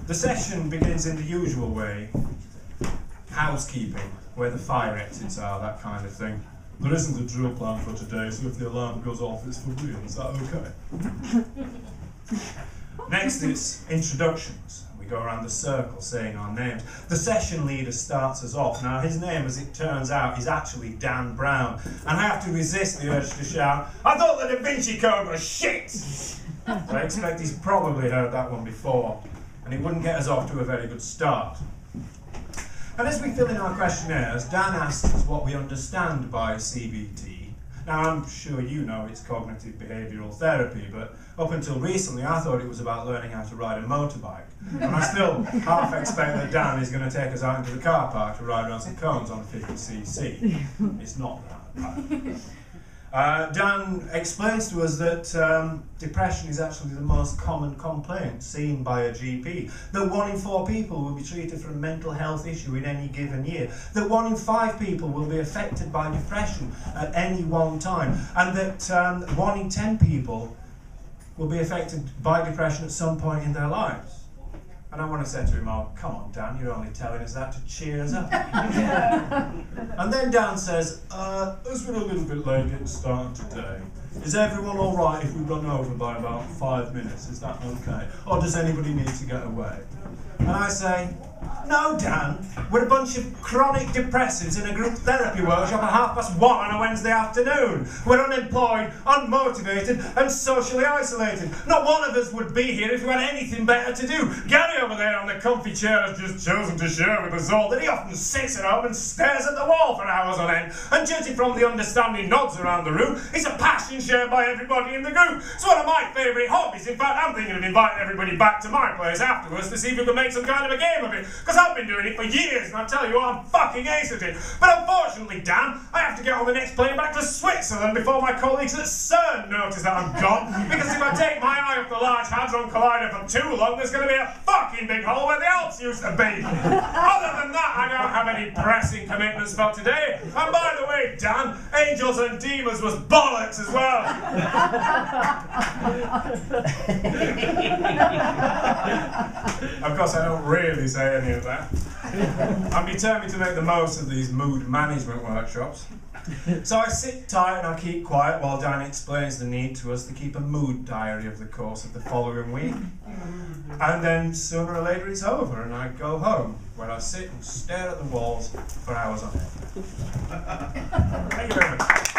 The session begins in the usual way. Housekeeping, where the fire exits are, that kind of thing. There isn't a drill plan for today, so if the alarm goes off, it's for real. Is that okay? Next is introductions. We go around the circle saying our names. The session leader starts us off. Now, his name, as it turns out, is actually Dan Brown. And I have to resist the urge to shout, I thought the Da Vinci Code was shit! I expect he's probably heard that one before, and it wouldn't get us off to a very good start. And as we fill in our questionnaires, Dan asks us what we understand by CBT. Now, I'm sure you know it's cognitive behavioural therapy, but up until recently I thought it was about learning how to ride a motorbike. And I still half expect that Dan is going to take us out into the car park to ride around some cones on a 50cc. It's not that. Dan explains to us that depression is actually the most common complaint seen by a GP. That 1 in 4 people will be treated for a mental health issue in any given year. That 1 in 5 people will be affected by depression at any one time. And that 1 in 10 people will be affected by depression at some point in their lives. And I want to say to him, oh, come on, Dan, you're only telling us that to cheer us up. And then Dan says, as we're a little bit late getting started today, is everyone all right if we run over by about 5 minutes? Is that okay? Or does anybody need to get away? And I say, no, Dan, we're a bunch of chronic depressives in a group therapy workshop at 1:30 on a Wednesday afternoon. We're unemployed, unmotivated, and socially isolated. Not one of us would be here if we had anything better to do. Gary over there on the comfy chair has just chosen to share with us all that he often sits at home and stares at the wall for hours on end. And judging from the understanding nods around the room, it's a passion shared by everybody in the group. It's one of my favourite hobbies. In fact, I'm thinking of inviting everybody back to my place afterwards to see if we can make some kind of a game of it. Because I've been doing it for years, and I tell you what, I'm fucking ace at it. But unfortunately, Dan, I have to get on the next plane back to Switzerland before my colleagues at CERN notice that I'm gone. Because if I take my eye off the Large Hadron Collider for too long, there's going to be a fucking big hole where the Alps used to be. Other than that, I don't have any pressing commitments for today. And by the way, Dan, Angels and Demons was bollocks as well. Of course, I don't really say any of that. I'm determined to make the most of these mood management workshops. So I sit tight and I keep quiet while Dan explains the need to us to keep a mood diary of the course of the following week. And then sooner or later it's over and I go home, where I sit and stare at the walls for hours on end. Thank you very much.